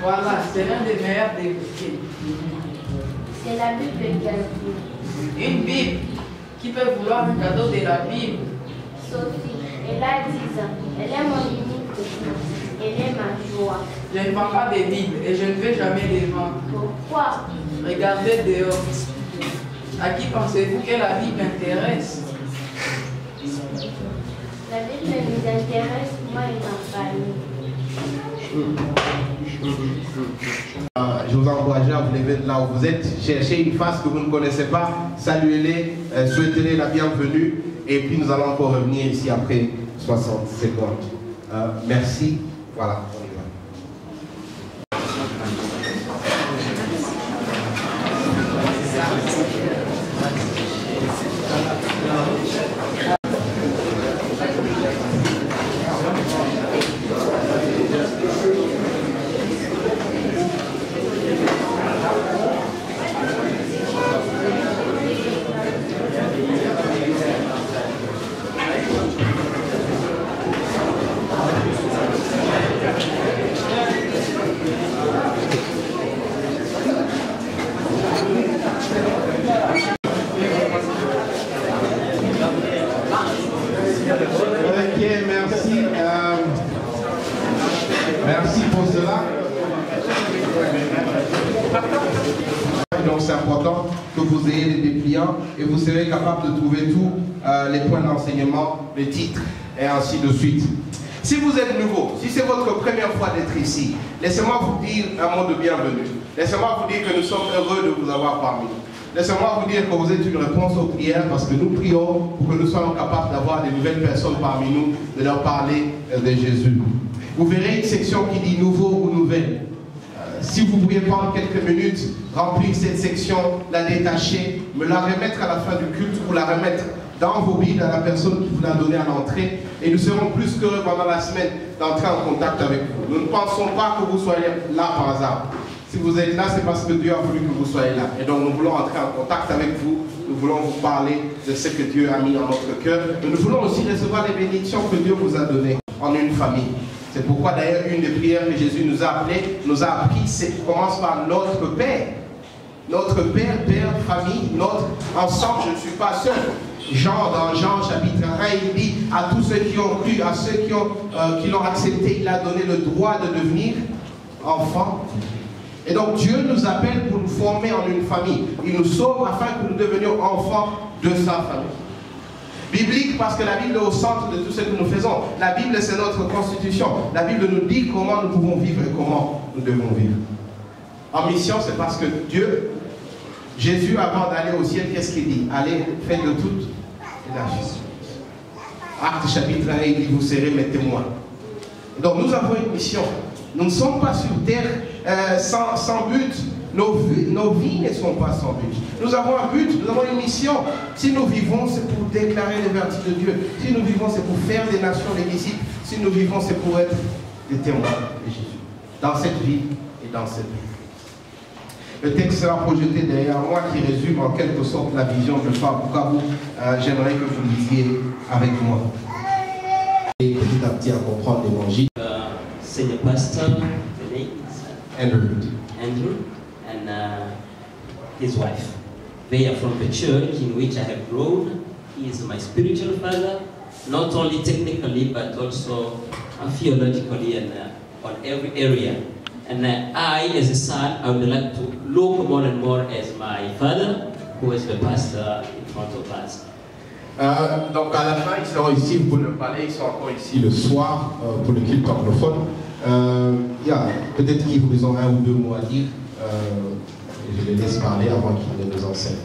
Voilà, c'est l'un des meilleurs développés. C'est la Bible qu'elle veut. Une Bible qui peut vouloir un cadeau de la Bible. Sophie, elle a 10 ans. Elle est mon unique petite. Elle est ma joie. Je ne vends pas de Bible et je ne vais jamais les vendre. Pourquoi? Regardez dehors. À qui pensez-vous que la Bible intéresse? La Bible nous intéresse, moi et ma famille. Je vous encourage à vous lever de là où vous êtes. Cherchez une face que vous ne connaissez pas, saluez-les, souhaitez-les la bienvenue. Et puis nous allons encore revenir ici après 60 secondes. Merci. Voilà, on y va. Merci pour cela. Donc c'est important que vous ayez les dépliants et vous serez capable de trouver tous les points d'enseignement, les titres et ainsi de suite. Si vous êtes nouveau, si c'est votre première fois d'être ici, laissez-moi vous dire un mot de bienvenue. Laissez-moi vous dire que nous sommes heureux de vous avoir parmi nous. Laissez-moi vous dire que vous êtes une réponse aux prières parce que nous prions pour que nous soyons capables d'avoir des nouvelles personnes parmi nous, de leur parler de Jésus. Vous verrez une section qui dit nouveau ou nouvelle. Si vous pouviez prendre quelques minutes, remplir cette section, la détacher, me la remettre à la fin du culte ou la remettre dans vos Bibles à la personne qui vous l'a donnée à l'entrée, et nous serons plus qu'heureux pendant la semaine d'entrer en contact avec vous. Nous ne pensons pas que vous soyez là par hasard. Si vous êtes là, c'est parce que Dieu a voulu que vous soyez là. Et donc nous voulons entrer en contact avec vous, nous voulons vous parler de ce que Dieu a mis en notre cœur. Et nous voulons aussi recevoir les bénédictions que Dieu vous a données en une famille. C'est pourquoi d'ailleurs une des prières que Jésus nous a appelées, nous a appris, commence par notre Père. Notre Père, Père, famille, notre ensemble, je ne suis pas seul. Jean, dans Jean chapitre 1, il dit à tous ceux qui ont cru, à ceux qui l'ont accepté, il a donné le droit de devenir enfants. Et donc Dieu nous appelle pour nous former en une famille. Il nous sauve afin que nous devenions enfants de sa famille. Biblique parce que la Bible est au centre de tout ce que nous faisons. La Bible c'est notre constitution. La Bible nous dit comment nous pouvons vivre et comment nous devons vivre. En mission, c'est parce que Dieu, Jésus avant d'aller au ciel, qu'est-ce qu'il dit? Allez, faites de toute la justice. Acte chapitre 1, il dit, vous serez mes témoins. Donc nous avons une mission. Nous ne sommes pas sur terre sans but. Nos vies ne sont pas sans but. Nous avons un but, nous avons une mission. Si nous vivons, c'est pour déclarer les vertus de Dieu. Si nous vivons, c'est pour faire des nations les disciples. Si nous vivons, c'est pour être des témoins de Jésus. Dans cette vie et dans cette vie. Le texte sera projeté derrière moi qui résume en quelque sorte la vision de Phare Bukavu. J'aimerais que vous lisiez avec moi. Et petit à petit à comprendre l'évangile. C'est le pasteur, the name is Andrew, and his wife. They are from the church in which I have grown. He is my spiritual father, not only technically but also theologically and on every area. And I, as a son, I would like to look more and more as my father, who is the pastor in front of us. Donc à la fin, ils seront ici pour le palais, ils sont encore ici le soir pour le culte anglophone. Peut-être qu'ils vous ont un ou deux mots à dire. Je les laisse parler avant qu'ils ne nous enseignent.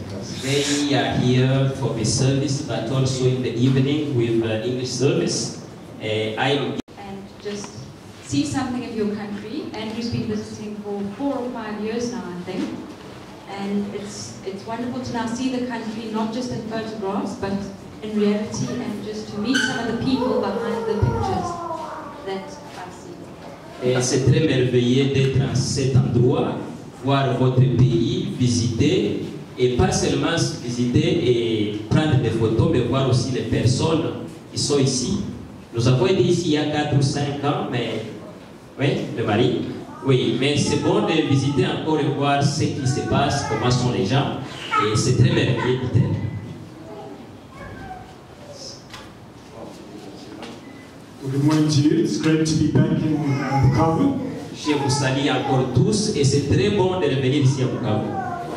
They are here for the service, but also in the evening with English service. And just see something of your country. Andrew's been visiting for 4 or 5 years now, I think. And it's wonderful to now see the country, not just in photographs, but in reality, and just to meet some of the people behind the pictures that I see. Et c'est très merveilleux d'être dans cet endroit, voir votre pays, visiter, et pas seulement visiter et prendre des photos, mais voir aussi les personnes qui sont ici. Nous avons été ici il y a 4 ou 5 ans, mais oui, le mari. Oui, mais c'est bon de visiter encore et voir ce qui se passe, comment sont les gens. Et c'est très merveilleux, dit-elle. Well, good morning to you. It's great to be back in Bukavu. Je vous salue encore tous et c'est très bon de revenir ici à Bukavu.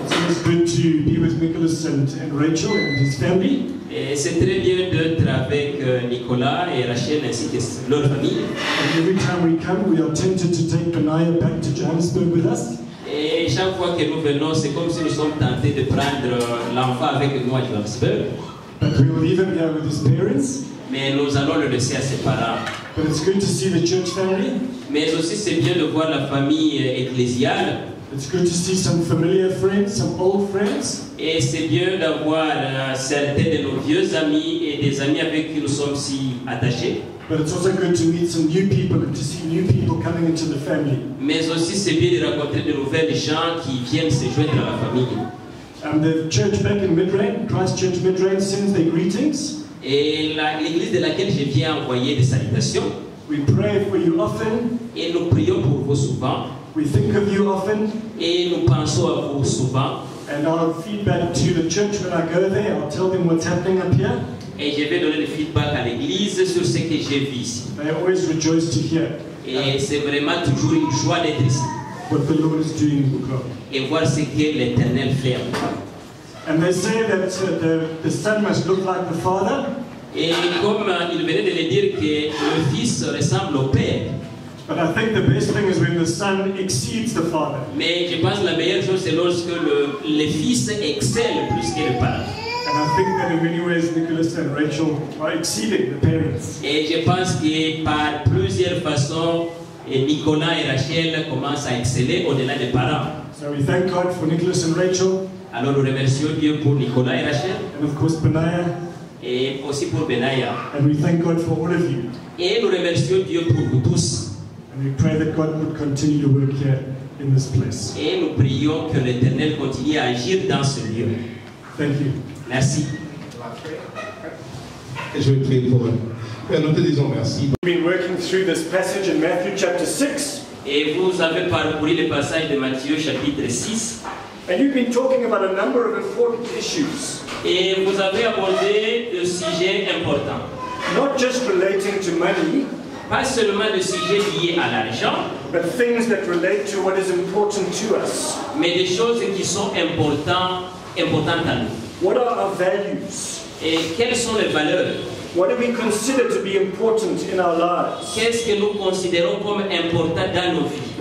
It's always good to be with Nicholas and Rachel and his family. Et c'est très bien d'être avec Nicolas et Rachel ainsi que leur famille. And every time we come, we are tempted to take Benaiah back to Johannesburg with us. Et chaque fois que nous venons, c'est comme si nous sommes tentés de prendre l'enfant avec nous à Johannesburg. But we will leave him here with his parents. Mais nous allons le laisser à ses parents. But it's good to see the church family. Mais aussi c'est bien de voir la famille ecclésiale. It's good to see some familiar friends, some old friends. Et c'est bien d'avoir certains de nos vieux amis et des amis avec qui nous sommes si attachés. But it's also good to meet some new people and to see new people coming into the family. Mais aussi c'est bien de rencontrer de nouvelles gens qui viennent se joindre à la famille. The church back in Midrain, Christ Church Midrain, sends their greetings. Et l'église de laquelle je viens envoyer des salutations. We pray for you often. Et nous prions pour vous souvent. We think of you often. Et nous pensons à vous souvent. And I'll feedback to the church when I go there. I'll tell them what's happening up here. Et je vais donner le feedback à l'église sur ce que j'ai vu ici. They always rejoice to hear. Et c'est vraiment toujours une joie d'être ici. What the Lord is doing in Bukavu. Et voir ce que l'Éternel fait. And they say that the son must look like the father. Et comme il venait de le dire que le fils ressemble au père. But I think the best thing is when the son exceeds the father. Mais je pense que la meilleure chose c'est lorsque le fils excelle plus que le père. And I think that in many ways Nicholas and Rachel are exceeding the parents. Et je pense que par plusieurs façons Nicolas et Rachel commencent à exceller au-delà des parents. So we thank God for Nicholas and Rachel. Alors nous remercions Dieu pour Nicolas et Rachel. And of course Benaiah. Et aussi pour Benaiah. And we thank God for all of you. Et nous remercions Dieu pour vous tous. And we pray that God would continue to work here in this place. Et nous prions que l'Éternel continue à agir dans ce lieu. Thank you. Merci. Et je vais prier pour eux. Père, nous te disons merci. We've been working through this passage in Matthew chapter 6. Et vous avez parcouru le passage de Matthieu chapitre 6. And you've been talking about a number of important issues. Et vous avez abordé des sujets importants. Not just relating to money, pas seulement des sujets liés à l'argent, but things that relate to what is important to us. Mais des choses qui sont importantes à nous. What are our values? Et quelles sont les valeurs? What do we consider to be important in our lives? Qu'est-ce que nous considérons comme important dans nos vies?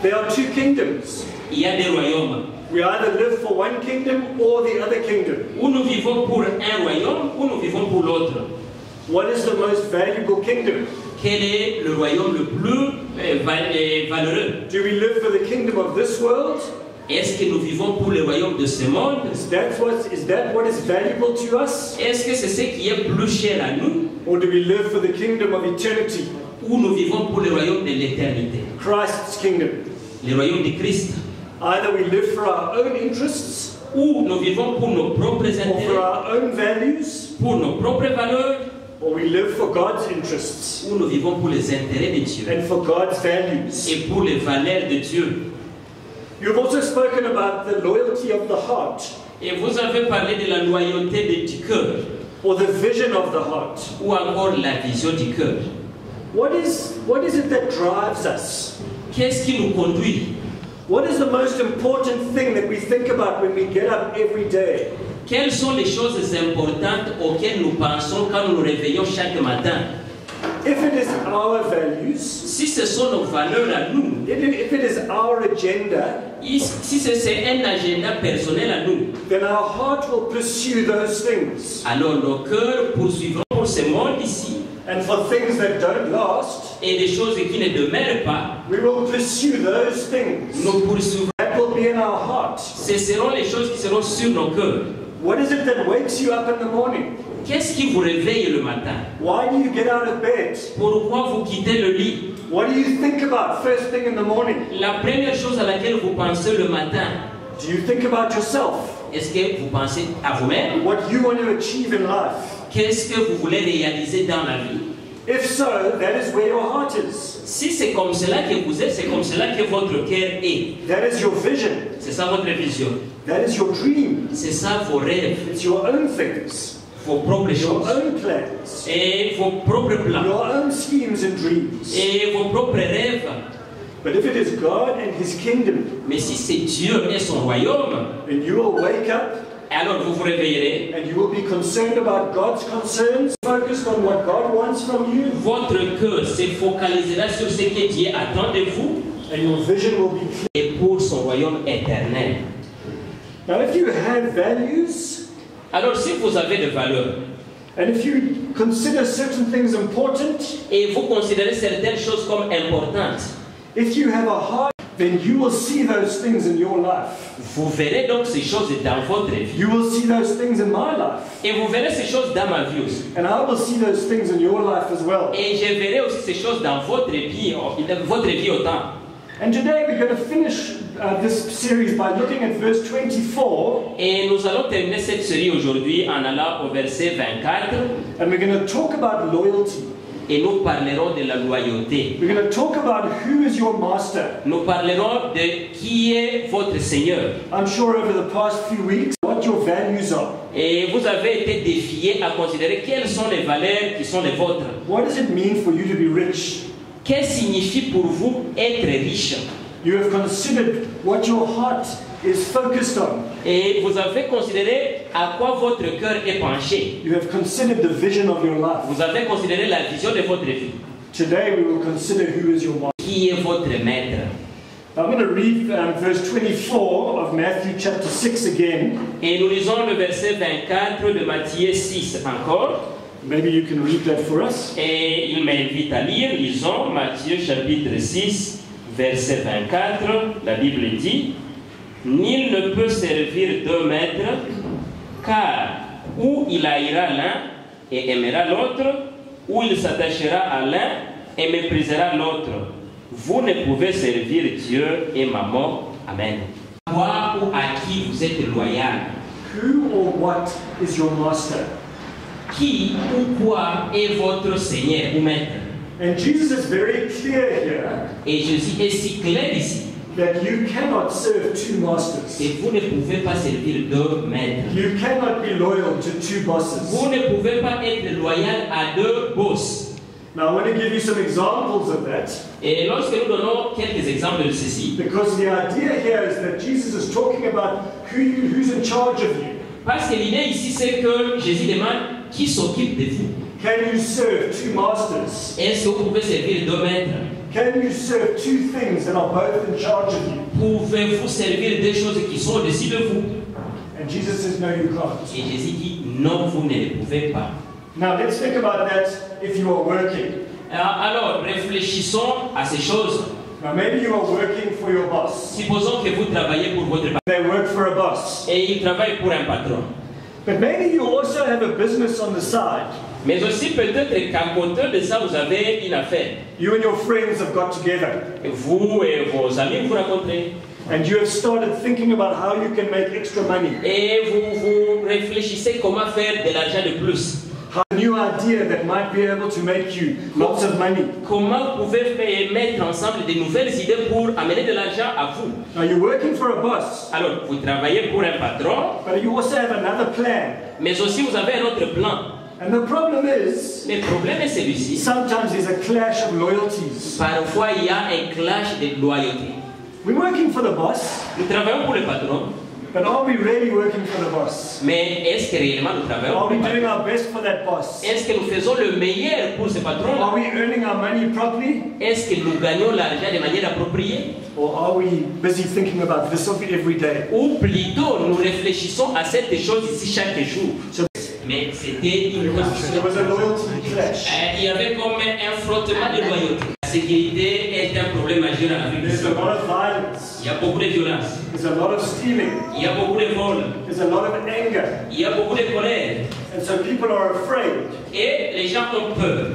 There are two kingdoms. Il y a des royaumes. We either live for one kingdom or the other kingdom. Ou nous vivons pour un royaume, ou nous vivons pour l'autre. What is the most valuable kingdom? Quel est le royaume le plus valeureux? Do we live for the kingdom of this world? Est-ce que nous vivons pour le royaume de ce monde? Is that what is valuable to us? Est-ce que c'est ce qui est plus cher à nous? Or do we live for the kingdom of eternity? Ou nous vivons pour le royaume de l'éternité? Christ's kingdom. Le royaume de Christ. Either we live for our own interests, ou nous vivons pour nos propres intérêts, or for our own values, pour nos propres valeurs, or we live for God's interests, ou nous vivons pour les intérêts de Dieu, and for God's values. Et pour les valeurs de Dieu. You've also spoken about the loyalty of the heart. Et vous avez parlé de la loyauté du cœur, or the vision of the heart, ou encore la vision du cœur. What is it that drives us? Qu'est-ce qui nous conduit? What is the most important thing that we think about when we get up every day? Quelles sont les choses importantes auxquelles nous pensons quand nous nous réveillons chaque matin? If it is our values, si ce sont nos valeurs à nous, if it is our agenda, si c'est un agenda personnel à nous, then our heart will pursue those things. Alors nos cœurs poursuivront pour ce monde ici. And for things that don't last, et des choses qui ne demeurent pas, we will pursue those things. Nous poursuivrons. That will be in our heart. Ce seront les choses qui seront sur nos cœurs. What is it that wakes you up in the morning? Qu'est-ce qui vous réveille le matin? Why do you get out of bed? Pourquoi vous quittez le lit? What do you think about first thing in the morning? La première chose à laquelle vous pensez le matin. Do you think about yourself? Est-ce que vous pensez à vous-même? What you want to achieve in life? Qu'est-ce que vous voulez réaliser dans la vie? If so, that is where your heart is. Si c'est comme cela que vous êtes, c'est comme cela que votre cœur est. That is your vision. C'est ça votre vision. That is your dream. C'est ça vos rêves. It's your own things. Vos propres Your choses. own plans. Et vos propres plans. Your own schemes and dreams. Et vos propres rêves. But if it is God and His kingdom, Mais si c'est Dieu et son royaume, then you will wake up alors vous vous réveillerez. and you will be concerned about God's concerns, focused on what God wants from you, Votre cœur se focalisera sur ce que Dieu attend de vous and your vision will be clear. et pour son royaume éternel. Now, if you have values, Alors si vous avez des valeurs and if you consider certain things important, et vous considérez certaines choses comme importantes, if you have a heart, then you will see those things in your life. vous verrez donc ces choses dans votre vie. You will see those things in my life. Et vous verrez ces choses dans ma vie aussi. And I will see those things in your life as well. Et je verrai aussi ces choses dans votre vie autant. And today we're going to finish this series by looking at verse 24. Et nous allons terminer cette série aujourd'hui en allant au verset 24. And we're going to talk about loyalty. Et nous parlerons de la loyauté. We're going to talk about who is your master. Nous parlerons de qui est votre Seigneur. I'm sure over the past few weeks, what your values are. Et vous avez été défiés à considérer quelles sont les valeurs qui sont les vôtres. What does it mean for you to be rich? Qu'est-ce signifie pour vous être riche? You have considered what your heart is focused on. Et vous avez considéré à quoi votre cœur est penché. You have considered the vision of your life. Vous avez considéré la vision de votre vie. Today we will consider who is your master. Qui est votre maître? I'm going to read verse 24 of Matthew chapter 6 again. Et nous lisons le verset 24 de Matthieu 6 encore. Maybe you can read that for us. Et il m'invite à lire. Lisons Matthieu chapitre 6, verset 24. La Bible dit: Nul ne peut servir deux maîtres, car ou il haïra l'un et aimera l'autre, ou il s'attachera à l'un et méprisera l'autre. Vous ne pouvez servir Dieu et Mammon. Amen. Quoi ou à qui vous êtes loyal? Who or what is your master? Qui ou quoi est votre Seigneur ou maître? And Jesus is very clear here Et Jésus est si clair ici. that you cannot serve two masters. Et vous ne pouvez pas servir deux maîtres. You cannot be loyal to two bosses. Vous ne pouvez pas être loyal à deux boss. Now I want to give you some examples of that, Et lorsque nous donnons quelques exemples de ceci, because the idea here is that Jesus is talking about who's in charge of you. parce que l'idée ici c'est que Jésus demande qui s'occupe de vous. Can you serve two masters? Est-ce que vous pouvez servir deux maîtres? Can you serve two things that are both in charge of you? Pouvez-vous servir des choses qui sont au-dessus de vous? And Jesus says, no, you can't. Et Jésus dit non, vous ne le pouvez pas. Now let's think about that if you are working. Alors réfléchissons à ces choses. Now maybe you are working for your boss. Supposons que vous travaillez pour votre patron They work for a boss. et il travaille pour un patron. But maybe you also have a business on the side. Mais aussi peut-être qu'à côté de ça, vous avez une affaire. You and your friends have got together. Vous et vos amis vous rencontrez. And you have started thinking about how you can make extra money. Et vous réfléchissez comment faire de l'argent de plus. A new idea that might be able to make you lots of money. Comment vous pouvez mettre ensemble de nouvelles idées pour amener de l'argent à vous. Now you're working for a boss, Alors, vous travaillez pour un patron, but you also have another plan. mais aussi vous avez un autre plan. And the problem is, Le problème est celui-ci. sometimes there's a clash of loyalties. Parfois, il y a un clash de loyauté. We're working for the boss, Nous travaillons pour le patron, but are we really working for the boss? mais est-ce que réellement nous travaillons Are pour le we patron? doing our best for that boss? Est-ce que nous faisons le meilleur pour ce patron? Are we earning our money properly? Est-ce que nous gagnons l'argent de manière appropriée? Or are we busy thinking about this every day? Ou plutôt, nous réfléchissons à cette chose ici chaque jour. Mais c'était une There condition. was a loyalty clash. Il y avait comme un frottement de loyauté. La sécurité est un problème majeur en Afrique du There's a Sud. lot of violence. Il y a beaucoup de violence. There's a lot of stealing. Il y a beaucoup de vols. There's a lot of anger. Il y a beaucoup de colère. And so people are afraid. Et les gens ont peur.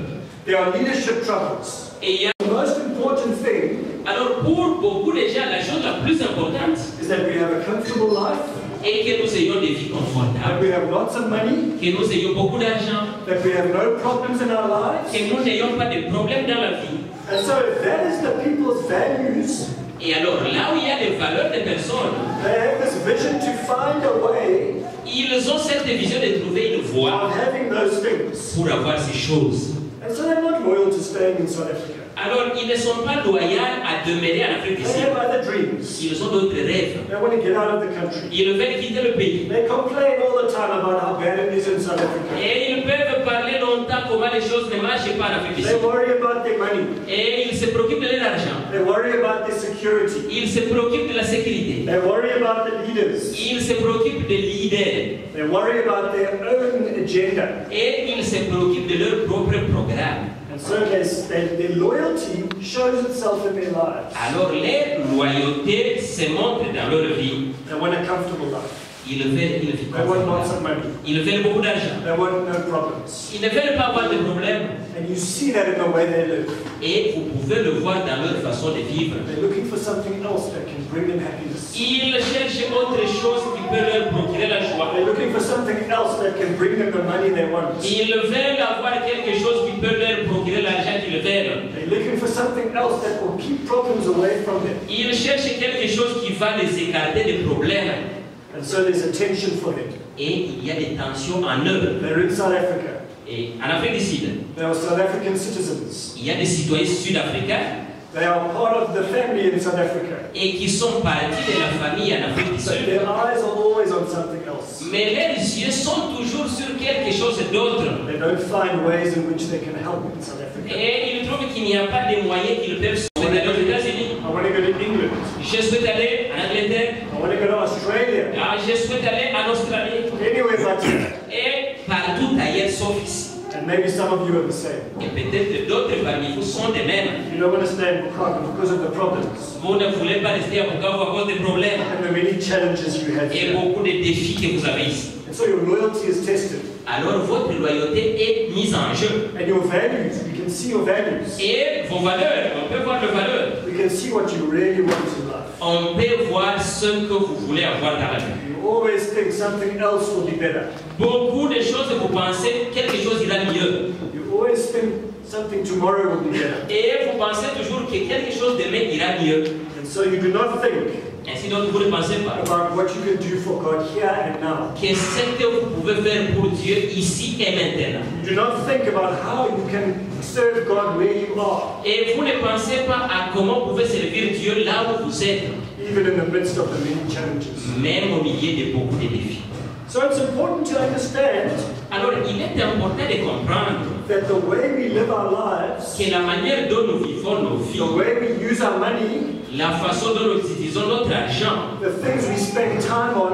There are leadership troubles. Et il y a... The most important thing Alors pour beaucoup de gens, la chose la plus importante is that we have a comfortable life est que nous ayons des vies confortables. that we have lots of money, que nous ayons beaucoup d'argent, that we have no problems in our lives. que nous n'ayons pas de problèmes dans la vie. And so if that is the people's values, Et alors, là où il y a des valeurs des personnes, they have this vision to find a way ils ont cette vision de trouver une voie of having those things. pour avoir ces choses. And so they're not loyal to staying in South Africa. Alors, ils ne sont pas loyaux à demeurer en Afrique du They Sud. have other dreams. Ils ont d'autres rêves. They want to get out of the country. Ils veulent quitter le pays. They complain all the time about how bad it is in South Africa. Et ils peuvent parler longtemps comment les choses ne marchent pas en Afrique du They Sud. worry about their money. Et ils se préoccupent de leur argent. They worry about their security. Ils se préoccupent de la sécurité. They worry about the leaders. Ils se préoccupent des leaders. They worry about their own agenda. Et ils se préoccupent de leur propre programme. And so their loyalty shows itself in their lives. Alors, leur loyauté se montre dans leur vie. They want a comfortable life. Ils veulent They want lots of money. Ils veulent beaucoup d'argent. They want no problems. Ils ne veulent pas avoir de problèmes. And you see that in the way they live. Et vous pouvez le voir dans leur façon de vivre. They're looking for something else that can bring them happiness. Ils cherchent autre chose qui peut leur procurer la joie. They're looking for something else that can bring them the money they want. Ils veulent avoir quelque chose qui peut leur procurer l'argent qu'ils veulent. They're looking for something else that will keep problems away from them. Ils cherchent quelque chose qui va les écarter des problèmes. And so there's a tension for them. Et il y a des tensions en eux. They're in South Africa. Et en Afrique du Sud, They are South African citizens. il y a des citoyens sud-africains They are part of the family in South Africa. et qui sont partis de la famille en Afrique du But Sud. their eyes are always on something else. Mais leurs yeux sont toujours sur quelque chose d'autre. They don't find ways in which they can help in South Africa. Et ils trouvent qu'il n'y a pas de moyens qu'ils peuvent sauver aux États-Unis. I want to go to England. Je souhaite aller en Angleterre. I want to go to Australia. Ah, je souhaite aller en Australie. Anywhere but here. Et partout ailleurs sauf ici. And maybe some of you are the same. Et peut-être d'autres parmi vous sont des mêmes. You don't want to stay in Bukavu because of the problems Vous ne voulez pas rester à Bukavu à cause des problèmes and the many challenges you have et here. beaucoup de défis que vous avez ici. And so your loyalty is tested. Alors votre loyauté est mise en jeu. And your values, we can see your values. Et vos valeurs, on peut voir les valeurs. We can see what you really want in life. On peut voir ce que vous voulez avoir dans la vie. You always think something else will be better. Beaucoup de choses, vous pensez quelque chose ira mieux. You always think something tomorrow will be better. Et vous pensez toujours que quelque chose demain ira mieux. And so you do not think Ainsi donc vous ne pensez pas about what you can do for God here and now. que ce que vous pouvez faire pour Dieu ici et maintenant. You do not think about how you can serve God where you are, Et vous ne pensez pas à comment vous pouvez servir Dieu là où vous êtes, even in the midst of the many challenges. même au milieu de beaucoup de défis. So it's important to understand Alors il est important de comprendre that the way we live our lives, que la manière dont nous vivons nos the vies, way we use our money, la façon dont nous utilisons notre argent, the things we spend time on,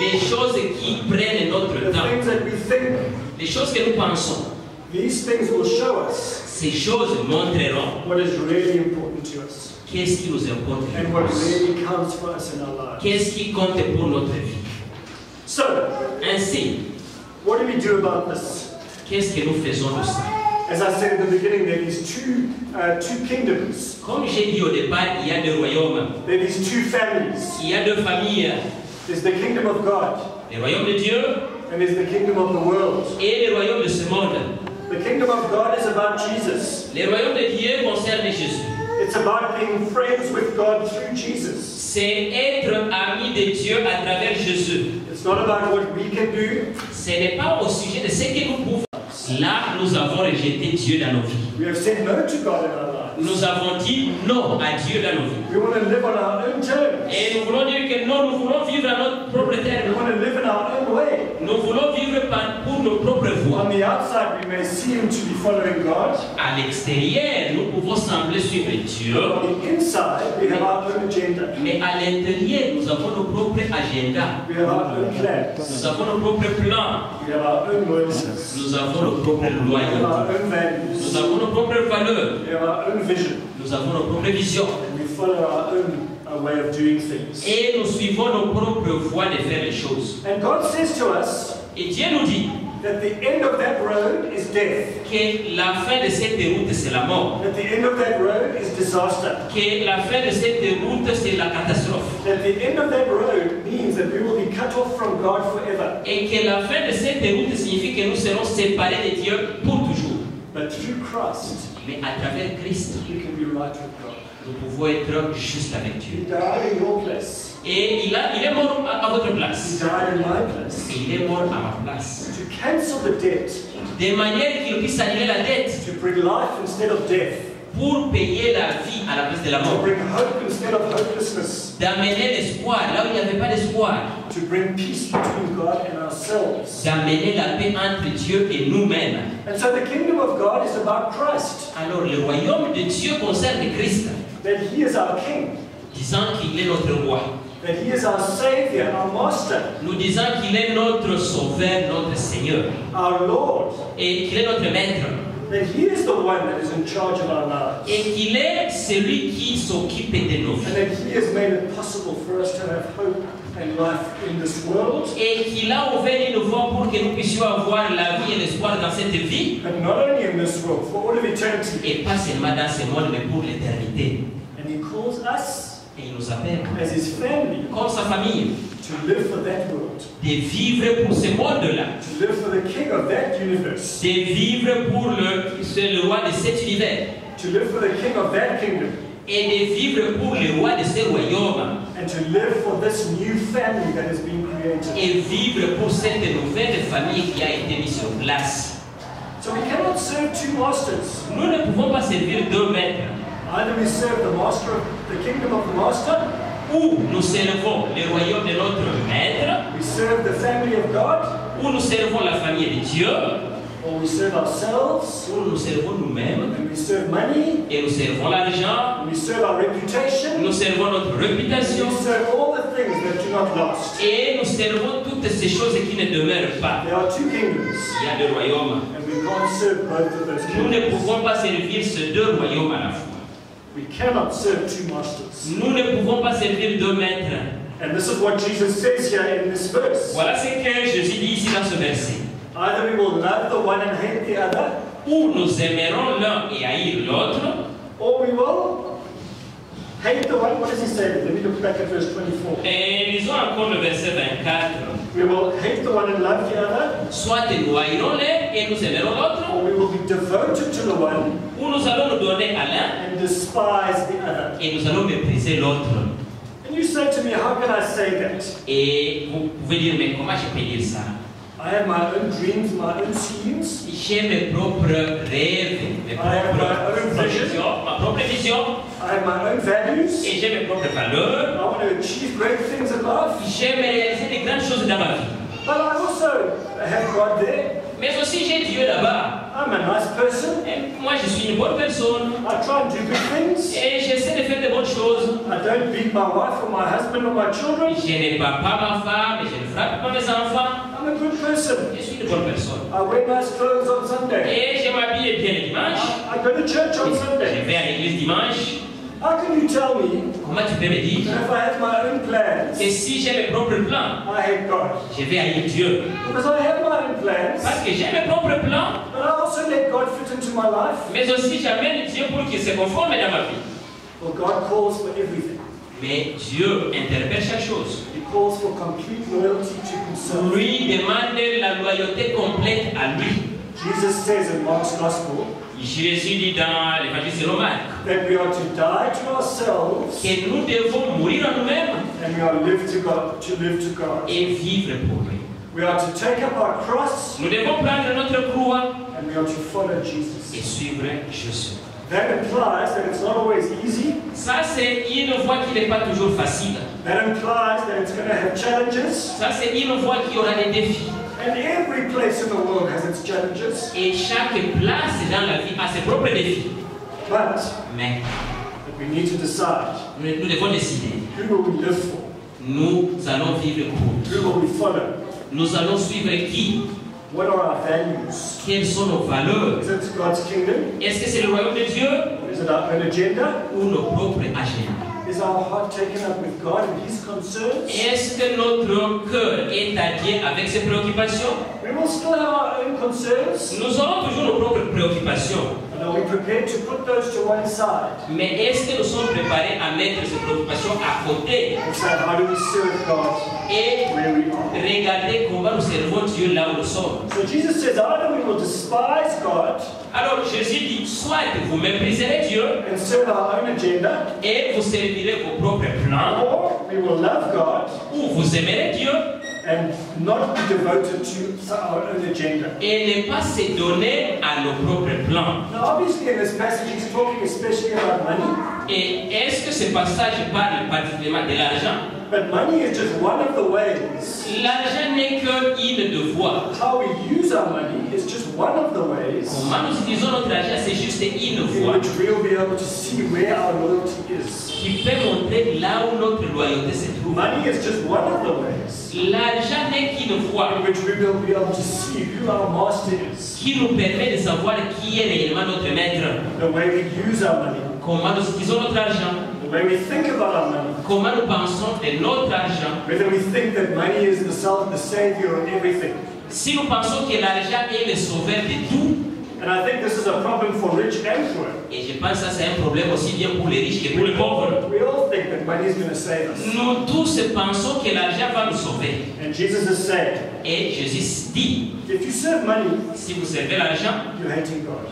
les choses qui prennent notre the temps, things that we think, les choses que nous pensons, these things will show us ces choses montreront what is really important to us qu'est-ce qui nous importe le and what plus, really counts for us in our lives. qu'est-ce qui compte pour notre vie. So, Ainsi, what do we do about this? qu'est-ce que nous faisons de ça? As I said at the beginning, there are these two kingdoms. Comme j'ai dit au départ, il y a deux royaumes, There are these two families. il y a deux familles, There's the kingdom of God le royaume de Dieu and there's the kingdom of the world. et le royaume de ce monde. The kingdom of God is about Jesus. Le royaume de Dieu concerne Jésus. It's about being friends with God through Jesus. C'est être ami de Dieu à travers Jésus. It's not about what we can do. Ce n'est pas au sujet de ce que nous pouvons. Là, nous avons rejeté Dieu dans nos vies. We have said no to God in our lives. Nous avons dit non à Dieu dans nos vies. We want to live on our own terms. Et nous voulons dire que non, nous voulons vivre à notre propre We terme. want to live in our own way. Nous voulons vivre pour nos propres voies. On the outside, we may seem to be following God. À l'extérieur, nous pouvons sembler suivre Dieu. On the inside, we have our own agenda. Mais à l'intérieur, nous avons nos propres agendas. We have our own plans. Nous avons nos propres plans. We have our own loyalties. Nous avons nos propres We have our loyautés. own Nous values. avons nos propres valeurs. We have our own vision. Nous avons nos propres visions. And we follow our own way of doing things. Et nous suivons nos propres voies de faire les choses. And God says to us Et Dieu nous dit that the end of that road is death. que la fin de cette route, c'est la mort. That the end of that road is disaster. Que la fin de cette route, c'est la catastrophe. That the end of that road means that we will be cut off from God forever. Et que la fin de cette route signifie que nous serons séparés de Dieu pour toujours. But through Christ, Mais à travers Christ, we can be right with God. nous pouvons être juste avec He Dieu. died in your place. Et il est mort à votre He place. died in my place. Et il est mort à ma place. To cancel the debt, De manière qu'il puisse annuler la dette to bring life instead of death, pour payer la vie à la place de la to mort. bring hope instead of hopelessness, D'amener l'espoir là où il n'y avait pas d'espoir. to bring peace between God and ourselves. D'amener la paix entre Dieu et nous-mêmes. And so the kingdom of God is about Christ, Alors le royaume de Dieu concerne Christ, that He is our King, disant qu'il est notre roi. that He is our Savior, our Master, Nous disons qu'il est notre sauveur, notre Seigneur. our Lord, Et qu'il est notre maître. that He is the one that is in charge of our lives, Et qu'il est celui qui s'occupe de nos and vies. that He has made it possible for us to have hope and life in this world, Et qu'il a ouvert une voie pour que nous puissions avoir la vie et l'espoir dans cette vie. but not only in this world, for all of eternity. Et pas seulement dans ce monde, mais pour l'éternité. And He calls us, Et il nous appelle, as His family, comme sa famille, to live for that world, de vivre pour ce monde-là. to live for the King of that universe, De vivre pour le roi de cet univers. to live for the King of that kingdom, Et de vivre pour le roi de ce royaume. and to live for this new family that has been created. Et vivre pour cette nouvelle famille qui a été mise sur place. So we cannot serve two masters. Nous ne pouvons pas servir deux maîtres. Either we serve the master of the kingdom of the master, Ou nous servons le royaume de notre maître, we serve the family of God, ou nous servons la famille de Dieu, or we serve ourselves, ou nous servons nous-mêmes, and we serve money, et nous servons l'argent, and we serve our reputation, nous servons notre we réputation, serve all the things that do not last. et nous servons toutes ces choses qui ne demeurent pas. There are two kingdoms, Il y a deux royaumes. and we can't serve both of those Nous ne kingdoms. pouvons pas servir ces deux royaumes à la fois. We cannot serve two masters. Nous ne pouvons pas servir deux maîtres. And this is what Jesus says here in this verse. Voilà ce que Jésus dit ici dans ce verset. Either we will love the one and hate the other, Ou nous aimerons l'un et haïr l'autre, or we will hate the one. What does he say? Let me look back at verse 24. et lisons encore le verset 24. We will hate the one and love the other, Soit nous haïrons l'un et nous aimerons l'autre, or we will be devoted to the one ou nous allons nous donner à l'un and despise the other. et nous allons mépriser l'autre. And you say to me, how can I say that? Et vous pouvez dire, mais comment je peux dire ça? I have my own dreams, my own schemes. J'ai mes propres rêves, mes propres visions, ma propre vision, I have my own values. et j'ai mes propres valeurs. I want to achieve great things in life. J'aime réaliser des grandes choses dans ma vie. But I also have God there. Mais aussi j'ai Dieu là-bas. I'm a nice person. Et moi je suis une bonne personne. I try and do good things. Et j'essaie de faire de bonnes choses. I don't beat my wife or my husband or my children. Je ne bats pas ma femme, je ne frappe pas mes enfants. I'm a good person. Je suis une bonne personne. I wear nice clothes on Sunday. Et je m'habille bien le dimanche. I go to church on Je Sunday. vais à l'église dimanche. How can you tell me Comment tu peux me dire that if I have my own plans, que si j'ai mes propres plans, I hate God? je vais haïr Dieu? Because I have my own plans, Parce que j'ai mes propres plans, but I also let God fit into my life. mais aussi j'amène Dieu pour qu'il se conforme dans ma vie. Well, God calls for everything. Mais Dieu interprète chaque chose. He calls for complete loyalty to Himself. Lui demande la loyauté complète à lui. Jesus says in Mark's Gospel Jésus dit dans l'évangile selon Marc that we are to die to ourselves que nous devons mourir à nous-mêmes and we are live to God. et vivre pour lui. We are to take up our cross Nous devons prendre notre croix and we are to follow et Jesus. suivre Jésus. That implies that it's not always easy. Ça, c'est une voie qui n'est pas toujours facile. That implies that it's going to have challenges. Ça, c'est une voie qui aura des défis. And every place in the world has its challenges. Et chaque place dans la vie a ses propres défis. But Mais we need to decide, nous devons décider. who will we live for? Nous allons vivre pour. Who will we follow? Nous allons suivre qui? What are our values? Quelles sont nos valeurs? Is it God's kingdom? Est-ce que c'est le royaume de Dieu Is it our own agenda? ou nos propres agendas? Is our heart taken up with God and His concerns? Est-ce que notre cœur est allié avec ses préoccupations? We will still have our own concerns, Nous aurons toujours nos propres préoccupations. but And are we prepared to put those to one side? Mais est-ce que nous sommes préparés à mettre ces préoccupations à côté And say, how do we serve God et where we are? regarder comment nous servons Dieu là où nous sommes? So Jesus says, either we will despise God Alors Jésus dit, soit vous mépriserez Dieu and serve our own agenda, et vous servirez vos propres plans, or we will love God ou vous aimerez Dieu and not be devoted to our own agenda. et ne pas se donner à nos propres plans. Now, obviously, in this passage, he's talking especially about money, Et est-ce que ce passage parle particulièrement de l'argent? but money is just one of the ways. L'argent n'est qu'une de voies. How we use our money is just one of the ways Comment nous utilisons notre argent, c'est juste une in voie which we'll be able to see where our loyalty is. qui peut montrer là où notre loyauté se trouve. Money is just one of the ways L'argent n'est qu'une voie in which we will be able to see who our master is, qui nous permet de savoir qui est réellement notre maître. the way we use our money, Comment nous utilisons notre argent, the way we think about our money, comment nous pensons de notre argent. whether we think that money is the savior of everything. Si nous pensons que l'argent est le sauveur de tout, And I think this is a problem for rich and poor. et je pense que ça c'est un problème aussi bien pour les riches que pour les pauvres. We all think that money is going to save us. Nous tous pensons que l'argent va nous sauver. And Jesus is saying, Et Jésus dit, if you serve money, si vous servez l'argent, you're hating God.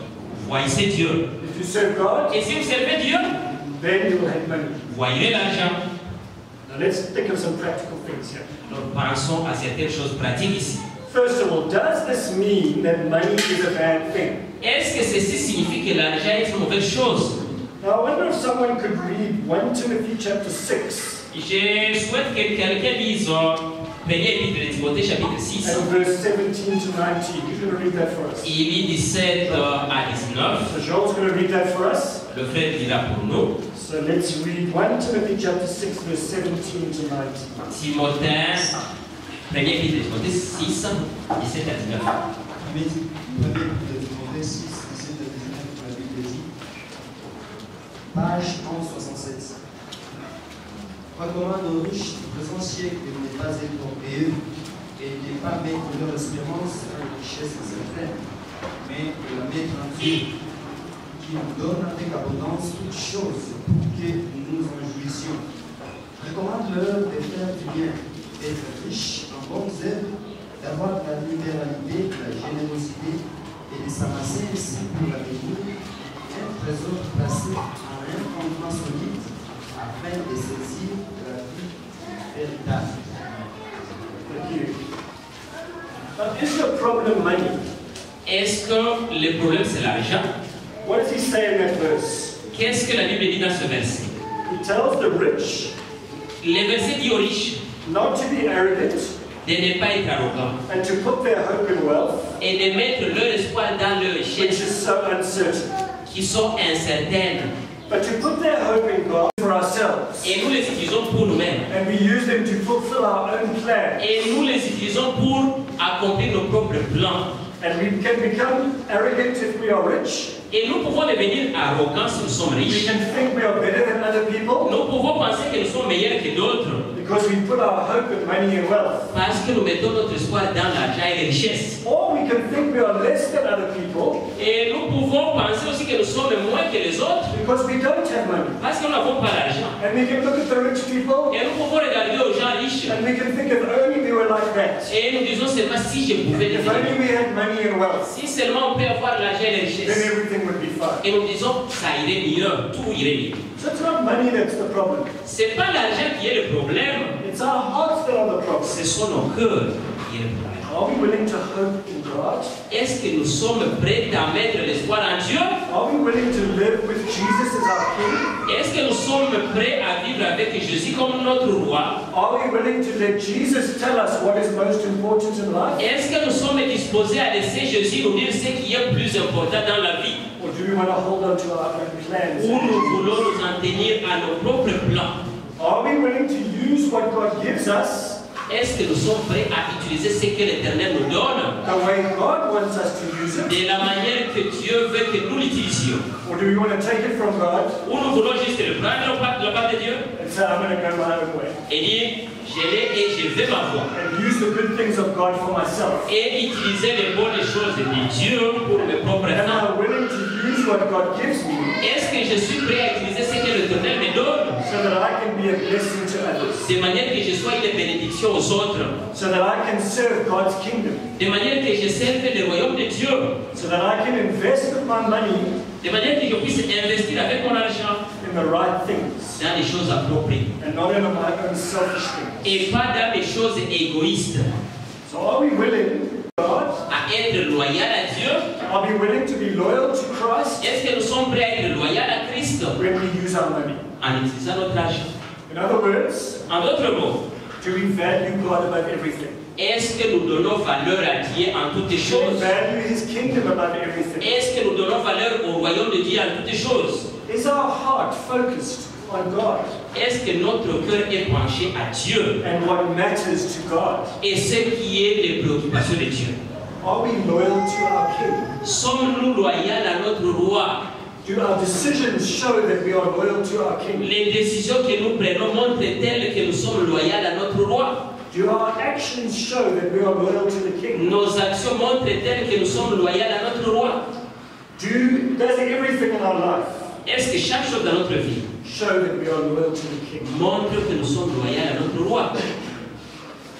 vous haïssez Dieu. If you serve God, Et si vous servez Dieu, then you will hate money. vous haïrez l'argent. Now let's think of some practical things here. Nous pensons à certaines choses pratiques ici. First of all, does this mean that money is a bad thing? Est-ce que ceci signifie que l'argent est une mauvaise chose? Now I wonder if someone could read 1 Timothy chapter 6 Je souhaite que quelqu'un lise 1er épître de Timothée chapitre 6. and verse 17 to 19. Who's going to read that for us? Il lit 17 à 19. So Joel's going to read that for us. Le frère dira pour nous. So let's read 1 Timothy chapter 6 verse 17 to 19. Timothée, 1er épître de Timothée 6, 17 à 19. Premier de Timothée 6, 17 à 19, la Bible dit, page 1167. Recommande aux riches du présent siècle de ne pas être orgueilleux et de ne pas mettre leur espérance dans les richesses éternelles, mais de la mettre en Dieu, qui nous donne avec abondance toutes choses pour que nous en jouissions. Recommande-leur de faire du bien, d'être riche en bonnes œuvres, d'avoir de la libéralité, de la générosité et de s'amasser ainsi pour l'avenir un trésor placé en un fondement solide afin de saisir de la vie véritable. Thank you. Now, is the problem money? Est-ce que le problème c'est l'argent? What does he say in that verse? Qu'est-ce que la Bible dit dans ce verset? He tells the rich Le verset dit aux riches not to be arrogant de ne pas être arrogants and to put their hope in wealth, et de mettre leur espoir dans leurs which richesses is so uncertain, qui sont incertaines. but to put their hope in God for ourselves. Et nous les utilisons pour nous-mêmes. And we use them to fulfill our own plans. Et nous les utilisons pour accomplir nos propres plans. And we can become arrogant if we are rich. Et nous pouvons devenir arrogants si nous sommes We riches. can think we are better than other people Nous pouvons penser que nous sommes meilleurs que d'autres because we put our hope in money and wealth. parce que nous mettons notre espoir dans l'argent et les richesses. Or we can think we are less than other people Et nous pouvons penser aussi que nous sommes moins que les autres because we don't have money. parce que nous n'avons pas l'argent. And we can look at the rich people Et nous pouvons regarder aux gens riches and we can think if only we were like that. et nous disons seulement si je pouvais If only devenir. we had money and wealth, Si seulement on peut avoir l'argent et les then richesses. everything would be fine. Et nous disons ça irait mieux, tout irait mieux. So it's not money that's the problem. C'est pas l'argent qui est le problème, It's our hearts that are the problem. ce sont nos cœurs qui est le problème. Are we willing to hope in God? Est-ce que nous sommes prêts à mettre l'espoir en Dieu? Are we willing to live with Jesus as our King? Est-ce que nous sommes prêts à vivre avec Jésus comme notre roi? Are we willing to let Jesus tell us what is most important in life? Est-ce que nous sommes disposés à laisser Jésus nous dire ce qui est plus important dans la vie? Or do we want to hold on to our own plans? Ou nous voulons nous en tenir à nos propres plans? Are we willing to use what God gives us Est-ce que nous sommes prêts à utiliser ce que l'Éternel nous donne? The way God wants us to use it? De la manière que Dieu veut que nous l'utilisions? Or do we want to take it from God? Ou nous voulons juste le prendre de la part de Dieu? And say, I'm going to go my own way. Et dire, je l'ai et je vais ma voie. And use the good things of God for myself. Et utiliser les bonnes choses de Dieu pour mes propres Am fins. I willing to use what God gives me Est-ce que je suis prêt à utiliser ce que l'Éternel me donne? so that I can be a blessing to others? De manière que je sois une bénédiction aux autres. So that I can serve God's kingdom? De manière que je serve le royaume de Dieu. So that I can invest with my money De manière que je puisse investir avec mon argent in the right things dans les choses appropriées. and not in my own selfish things. Et pas dans les choses égoïstes. So are we willing, God? À être loyal à Dieu. Are we willing to be loyal to Christ Est-ce que nous sommes prêts à être loyaux à Christ when we use our money? en utilisant notre argent? In other words, En d'autres mots, do we value God above everything? est-ce que nous donnons valeur à Dieu en toutes Do we choses? value His kingdom above everything? Est-ce que nous donnons valeur au royaume de Dieu en toutes choses? Is our heart focused on God Est-ce que notre cœur est penché à Dieu and what matters to God? et ce qui est les préoccupations de Dieu? Are we loyal to our King? Sommes-nous loyaux à notre roi? Do our decisions show that we are loyal to our King? Les décisions que nous prenons montrent-elles que nous sommes loyaux à notre roi? Do our actions show that we are loyal to the King? Nos actions montrent-elles que nous sommes loyaux à notre roi? Does everything in our life Est-ce que chaque chose dans notre vie show that we are loyal to the King? montre que nous sommes loyaux à notre roi?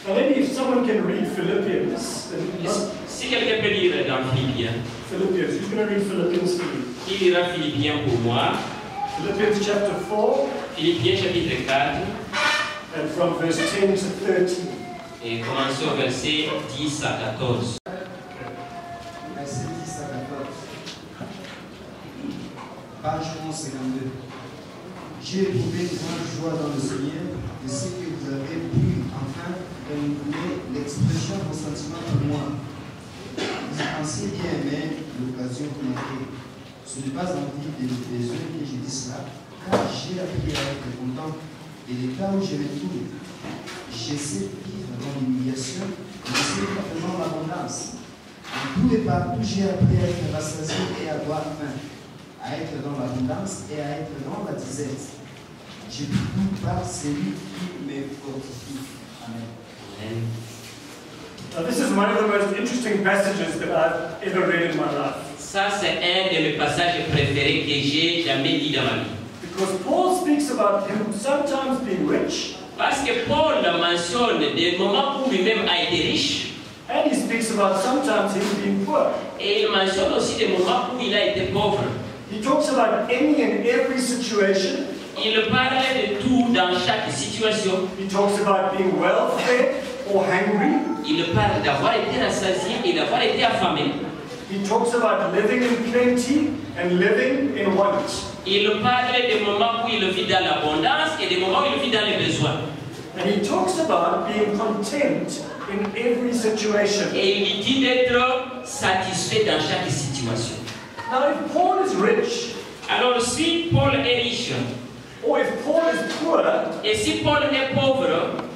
Now maybe if someone can read Philippians, Si quelqu'un peut lire dans Philippiens, who's going to read Philippians for me? qui lira Philippiens pour moi? Philippians chapter 4 Philippiens chapitre 4, and from verse 10 to 13. et commençons au verset 10 à 14. Verset 10 à 14. Page 1152. J'ai éprouvé grande joie dans le Seigneur de ce que vous avez pu enfin renouveler l'expression de vos sentiments pour moi. Vous pensez bien aimer l'occasion que manquait. Ce n'est pas envie des uns que je dis cela, car j'ai appris à être content et l'état où je me trouve. J'essaie de vivre dans l'humiliation, mais c'est vraiment l'abondance. En tout et partout, j'ai appris à être rassasié et à avoir faim, à être dans l'abondance et à être dans la disette. J'ai pu tout par celui qui me fortifie. Amen. Amen. Now this is one of the most interesting passages that I've ever read in my life. Ça, c'est un de mes passages préférés que j'ai jamais lu dans ma vie. Because Paul speaks about him sometimes being rich, Parce que Paul mentionne des moments où lui-même a été riche, and he speaks about sometimes him being poor. et il mentionne aussi des moments où il a été pauvre. He talks about any and every situation. Il parlait de tout dans chaque situation. He talks about being well-fed or hungry. Il parle d'avoir été rassasié et d'avoir été affamé. He talks about living in plenty and living in want. Il parle des moments où il vit dans l'abondance et des moments où il vit dans les besoins. And he talks about being content in every situation. Et il dit d'être satisfait dans chaque situation. Now, if Paul is rich, Alors si Paul est riche, or if Paul is poor, et si Paul est pauvre,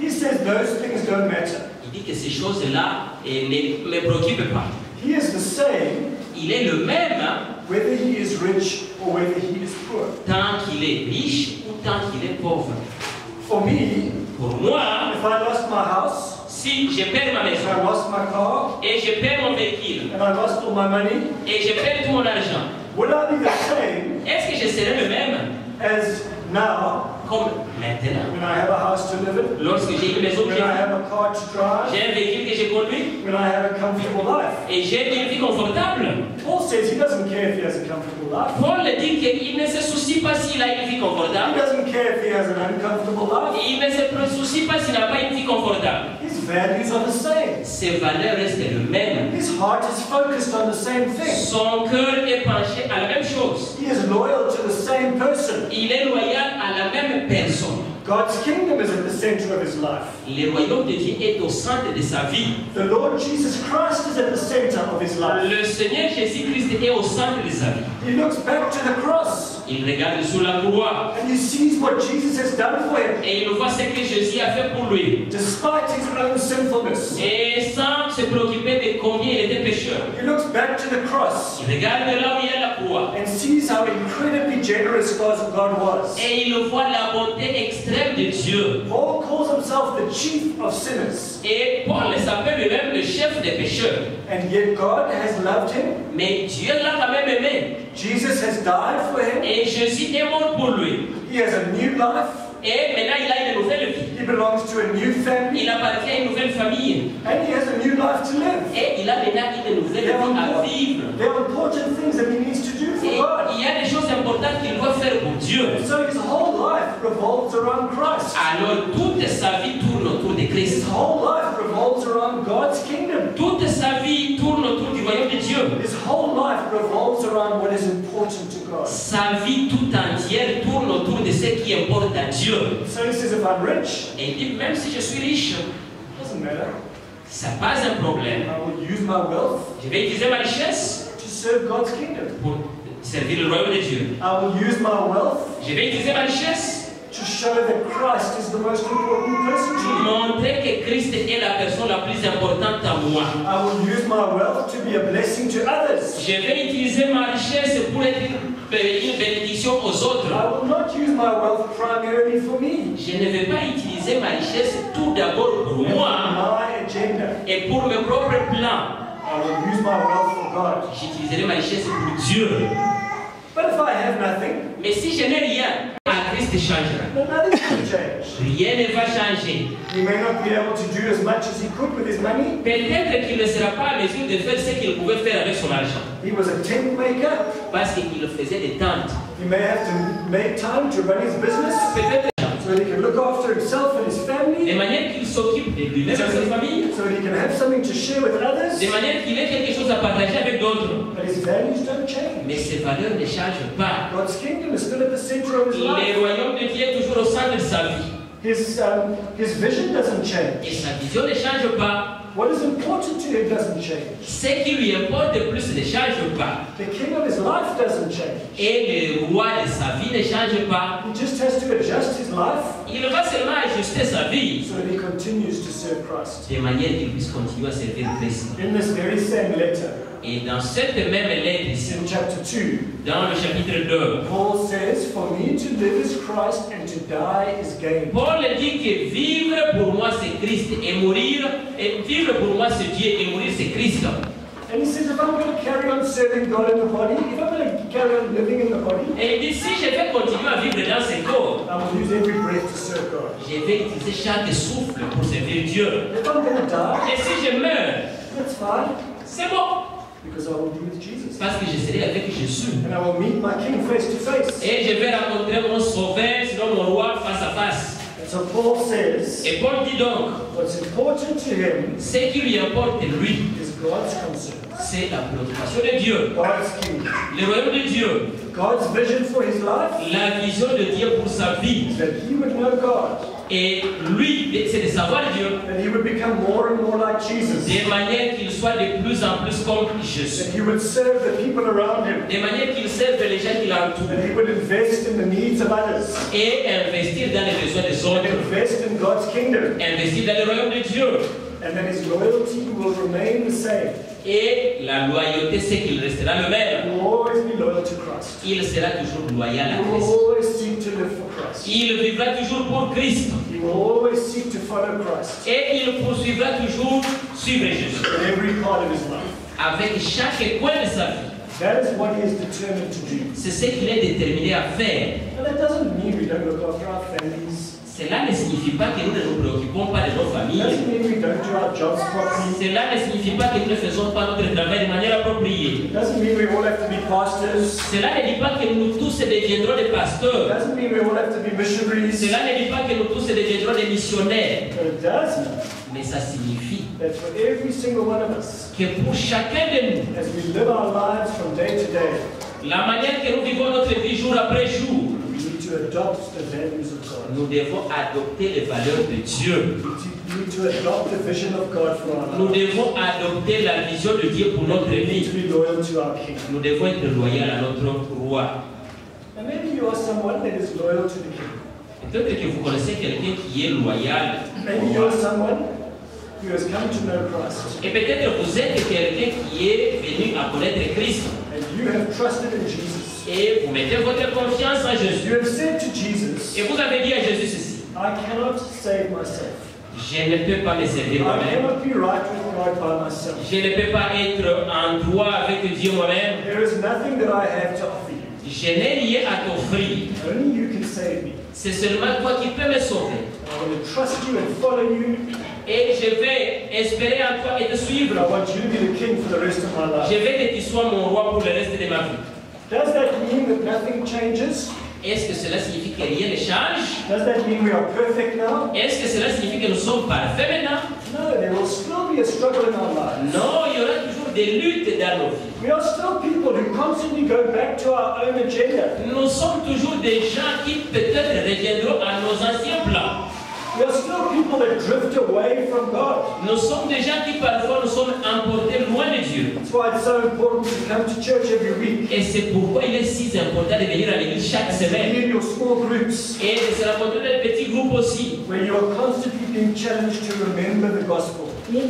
he says those things don't matter. il dit que ces choses-là ne me préoccupent pas. He is the same Il est le même whether he is rich or whether he is poor. tant qu'il est riche ou tant qu'il est pauvre. For me, Pour moi, if I lost my house, si je perds ma if I maison lost my car, et je perds mon véhicule and I lost all my money, et je perds tout mon argent, would I be the same est-ce que je serai le même as now comme maintenant? when I have a house to live in, Lorsque j'ai une maison que when I have a car to drive, j'ai un véhicule que je conduis when I have a comfortable life? et j'ai une vie confortable. Paul says he doesn't care if he has a comfortable life. Paul dit qu'il ne se soucie pas s'il a une vie He confortable. doesn't care if he has an uncomfortable life. Et il ne se soucie pas s'il n'a pas une vie confortable. His values are the same. Ses valeurs restent les mêmes. His heart is focused on the same thing. Son cœur est penché à la même chose. He is loyal to the same person. Il est loyal à la même personne. God's kingdom is at the center of his life. Le royaume de Dieu est au centre de sa vie. The Lord Jesus Christ is at the center of his life. Le Seigneur Jésus-Christ est au centre de sa vie. He looks back to the cross Il regarde sur la croix. And he sees what Jesus has done for him. Et il voit ce que Jésus a fait pour lui. Despite his own sinfulness. Et sans se préoccuper de combien il était pécheur. He looks back to the cross. Il regarde là où il y a la croix. And sees how incredibly generous God was. Et il voit la bonté extrême de Dieu. Paul calls himself the chief of sinners. Et Paul s'appelle lui-même le chef des pécheurs. And yet God has loved him. Mais Dieu l'a quand même aimé. Jesus has died for him. Et Jésus est mort pour lui. He has a new life. Et maintenant il a une nouvelle vie. He belongs to a new family. Il appartient à une nouvelle famille. And he has a new life to live. Et il a maintenant une nouvelle vie à vivre. There are important things that he needs to do for Et God. il y a des choses importantes qu'il doit faire pour Dieu. So his whole life revolves around Christ. Alors toute sa vie tourne autour de Christ. His whole life revolves around God's kingdom. Toute sa vie tourne autour du royaume de Dieu. His whole life revolves around what is important to God. Sa vie toute entière tourne autour de ce qui importe à Dieu. So he says, if I'm rich, Et il dit, même si je suis riche, doesn't matter. ça n'est pas un problème. I will use my wealth Je vais utiliser ma richesse to serve God's kingdom. pour servir le royaume de Dieu. I will use my wealth Je vais utiliser ma richesse to show that Christ is the most important person to pour me. montrer que Christ est la personne la plus importante à moi. I will use my wealth to be a blessing to others. Je vais utiliser ma richesse pour être une bénédiction aux autres. I will not use my wealth primarily for me. Je ne vais pas utiliser ma richesse tout d'abord pour moi My agenda. et pour mes propres plans. I will use my wealth for God. J'utiliserai ma richesse pour Dieu. But if I have nothing, Mais si je n'ai rien, Christ changera. then nothing's going to change. Rien ne va changer. He may not be able to do as much as he could with his money. Peut-être qu'il ne sera pas en mesure de faire ce qu'il pouvait faire avec son argent. He was a tent maker. Parce qu'il faisait des tentes. He may have to make time to run his business Peut-être so that he can look after himself and his de family, manière qu'il s'occupe de lui-même et de sa famille. so that he can have something to share with others. De manière qu'il ait quelque chose à partager avec d'autres. But his values don't change. Mais ses valeurs ne changent pas. God's kingdom is still at the center of his Le life. royaume de Dieu est toujours au centre de sa vie. His vision doesn't change. Et sa vision ne change pas. What is important to him doesn't change. Ce qui lui importe le plus ne change pas. The king of his life doesn't change. Et le roi de sa vie ne change pas. He just has to adjust his life Il va seulement ajuster sa vie so that he continues to serve Christ. de manière qu'il puisse continuer à servir Christ. In this very same letter, Et dans cette même lettre ici, in chapter 2, dans le chapitre 2, Paul says, "For me to live is Christ and to die is gain." Paul dit que vivre pour moi c'est Christ et mourir, et vivre pour moi c'est Dieu et mourir c'est Christ. And he says, if I'm going to carry on serving God in the body, if I'm going to carry on living in the body, Et il dit si je vais continuer à vivre dans ce corps, I will use every breath to serve God. je vais utiliser chaque souffle pour servir Dieu. If I'm going to die, Et si je meurs, that's fine, c'est bon, because I will be with Jesus. parce que je serai avec Jésus. And I will meet my King face to face. Et je vais rencontrer mon sauveur, sinon mon roi face à face. And so Paul says, Et Paul dit donc, what's important to him ce qui lui importe lui, is God's concern, c'est la préoccupation de Dieu, God's kingdom. le royaume de Dieu, God's vision for his life la vision de Dieu pour sa vie. is that he would know God, Et lui, c'est de savoir Dieu, that he would become more and more like Jesus, de manière qu'il soit de plus en plus comme Jésus, that he would serve the people around him, de manière qu'il serve les gens qui l'entourent that he would invest in the needs of others, et investir dans les besoins des and autres, invest in God's kingdom, investir dans le royaume de Dieu. and that his loyalty will remain the same. Et la loyauté, c'est qu'il restera le He même. will always be loyal to Christ. Il sera toujours loyal à He will Christ. always seek to live for Christ. Il vivra toujours pour Christ. He will always seek to follow Christ Et il poursuivra toujours suivre Jésus. in every part of his life. Avec chaque coin de sa vie. That is what he is determined to do. C'est ce qu'il est déterminé à faire. And that doesn't mean we don't look after our families. Cela ne signifie pas que nous ne nous préoccupons pas de nos It familles. doesn't mean we don't do our jobs properly. Cela ne signifie pas que nous ne faisons pas notre travail de manière appropriée. It doesn't mean we all have to be pastors. Cela ne dit pas que nous tous deviendrons des It pasteurs. doesn't mean we all have to be missionaries. Cela ne dit pas que nous tous deviendrons des missionnaires. But it does mean Mais ça signifie that for every single one of us, que pour chacun de nous, as we live our lives from day to day, la manière que nous vivons notre vie jour après jour, we need to adopt the values of God. nous devons adopter les valeurs de Dieu. We need to adopt the vision of God for our Nous lives. devons adopter la vision de Dieu pour notre We need vie. to be loyal to our King. Nous devons être loyaux à notre roi. And then you are someone that is loyal to the king. Peut-être que vous connaissez quelqu'un qui est loyal. Maybe you are someone who has come to know Christ. Et peut-être vous êtes quelqu'un qui est venu à connaître Christ. And you have trusted in Jesus. Et vous mettez votre confiance en Jésus. You have said to Jesus, Et vous avez dit à Jésus ceci. I cannot save myself. Je ne peux pas me servir I moi-même. cannot be right with God by myself. Je ne peux pas être en droit avec Dieu moi-même. There is nothing that I have to offer you. Je n'ai rien à t'offrir. Only you can save me. C'est seulement toi qui peux me sauver. I want to trust you and follow you. Et je vais espérer en toi et te suivre. I want you to be the king for the rest of my life. Je veux que tu sois mon roi pour le reste de ma vie. Does that mean that nothing changes? Est-ce que cela signifie que rien ne change? Does that mean we are perfect now? Est-ce que cela signifie que nous sommes parfaits maintenant? No, there will still be a struggle in our lives. Non, il y aura toujours des luttes dans nos vies. We are still people who constantly go back to our own agenda. Nous sommes toujours des gens qui peut-être reviendront à nos anciens plans. We are still people that drift away from God. Nous sommes des gens qui parfois nous sommes emportés loin de Dieu. That's why it's so important to come to church every week. Et c'est pourquoi il est si important de venir à l'église chaque Be semaine. in your small groups Et de se rencontrer dans des petits groupes aussi. where you are constantly being challenged to remember the gospel.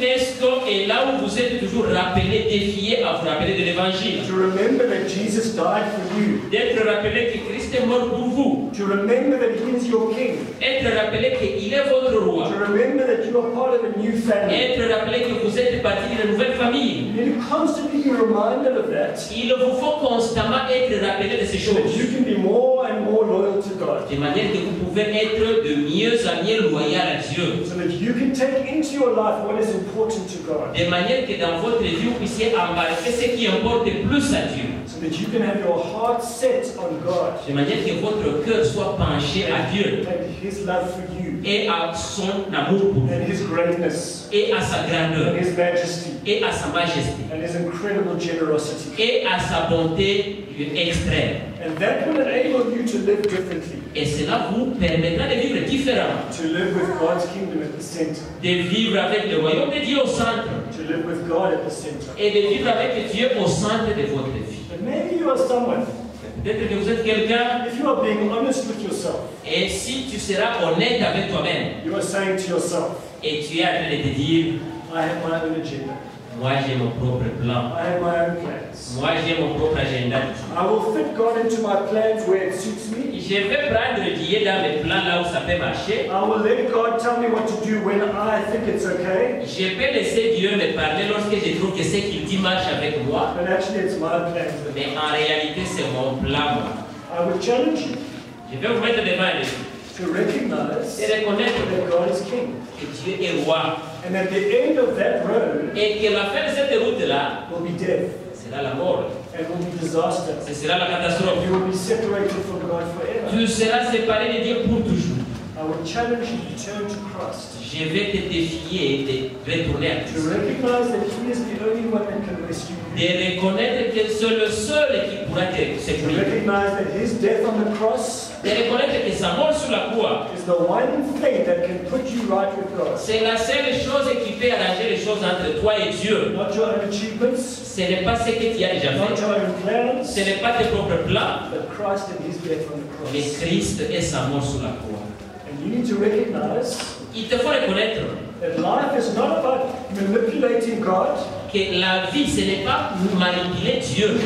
Esto est là où vous êtes toujours rappelés, défiés à vous rappeler de l'évangile. To remember that Jesus died for you. D'être rappelé que Christ est mort pour vous. To remember that He is your King. Être rappelé qu'il est votre roi. To remember that you are part of a new family. Être rappelé que vous êtes partie d'une nouvelle famille. You need to constantly be reminded of that Il vous faut constamment être rappelé de ces so that choses. you can be more and more loyal to God. De manière que vous pouvez être de mieux en mieux loyal à Dieu. So that you can take into your life what is important to God. De manière que dans votre vie, vous puissiez embarquer ce qui importe plus à Dieu. So that you can have your heart set on God De manière que votre cœur soit penché à Dieu and His love for you et à son amour pour vous and His greatness et à sa grandeur and His majesty et à sa majesté and His incredible generosity. et à sa bonté extrême. And that will enable you to live differently, Et cela vous permettra de vivre différemment, to live with God's kingdom at the center, de vivre avec le royaume de Dieu au centre to live with God at the center. et de vivre avec Dieu au centre de votre vie. But maybe you are someone, Peut-être que vous êtes quelqu'un if you are being honest with yourself, et si tu seras honnête avec toi-même you are saying to yourself, et tu es en train de te dire, I have my own agenda, moi j'ai mon propre plan, I have my own plans. moi j'ai mon propre agenda. I will fit God into my plans where it suits me. Je vais prendre Dieu dans mes plans là où ça peut marcher. I will let God tell me what to do when I think it's okay. Je peux laisser Dieu me parler lorsque je trouve que ce qu'il dit marche avec moi. But actually, it's my plans. Mais en réalité, c'est mon plan, moi. I would challenge you Je vais vous mettre devant les to recognize et reconnaître that God is King. que Dieu est roi. And at the end of that road Et que la fin de cette route-là will be death sera la mort. and will be disaster. Ce sera la catastrophe. You will be separated from God forever. Tu seras séparé de Dieu pour toujours. I would challenge you to turn to Christ, Je vais te défier de retourner à to Christ. recognize that He is the only one that can rescue you, De reconnaître que c'est le seul qui pourra te to sécuriser. recognize that His death on the cross De reconnaître que sa mort sur la croix, is the one thing that can put you right with God. c'est la seule chose qui peut arranger les choses entre toi et Dieu. Not your own achievements, Ce n'est pas ce que tu as déjà not fait. your own plans, Ce n'est pas tes propres plans, but Christ and His death on the mais cross. Christ et sa mort sur la croix. And you need to recognize Il te faut reconnaître that life is not about manipulating God que la vie, ce n'est pas manipuler Dieu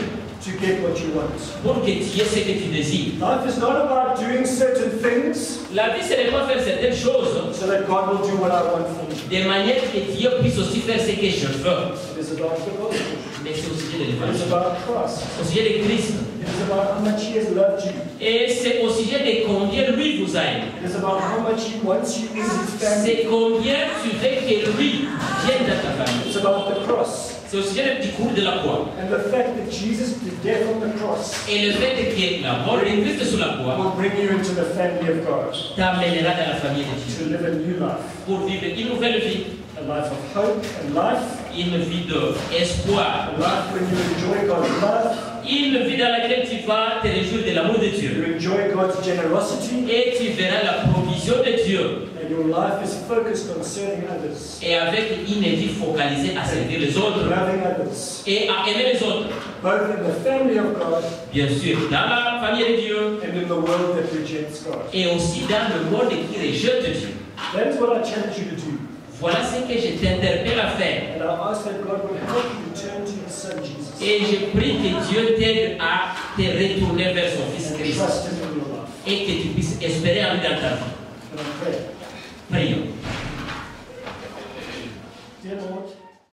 to get what you want. pour que tu aies ce que tu désires. Life is not about doing certain things La vie, ce n'est pas faire certaines choses so that God will do what I want for me. de manière que Dieu puisse aussi faire ce que je veux. It is about the gospel. Mais c'est au sujet de It is l'évangile, about Christ. au sujet de Christ. It is about how much He has loved you. Et c'est au sujet de combien lui vous a aimé. It is about how much He wants you in His family. C'est combien tu veux que lui vienne dans ta famille. It's about the cross. C'est au sujet du cours de la croix. And the fact that Jesus, the death on the cross, Et le fait que la mort de Christ sur la croix will bring you into the family of God t'amènera dans la famille de to Dieu live a new life. pour vivre une nouvelle vie, A life of hope and life. une vie d'espoir, A life when you enjoy God's love. Une vie dans laquelle tu vas te réjouir de l'amour de Dieu. You enjoy God's generosity. Et tu verras la provision de Dieu. And your life is focused on serving others. Et avec une vie focalisée à servir les autres. Loving others. Et à aimer les autres. Both in the family of God. Bien sûr, dans la famille de Dieu. And in the world that rejects God. Et aussi dans le monde qui rejette Dieu. That is what I challenge you to do. Voilà ce que je t'interpelle à faire. And I ask that God will help you to turn to His Son Jesus. Et je prie que Dieu t'aide à te retourner vers son Fils And Christ. trust Him in your life. Et que tu puisses espérer en lui dans ta vie. And I pray.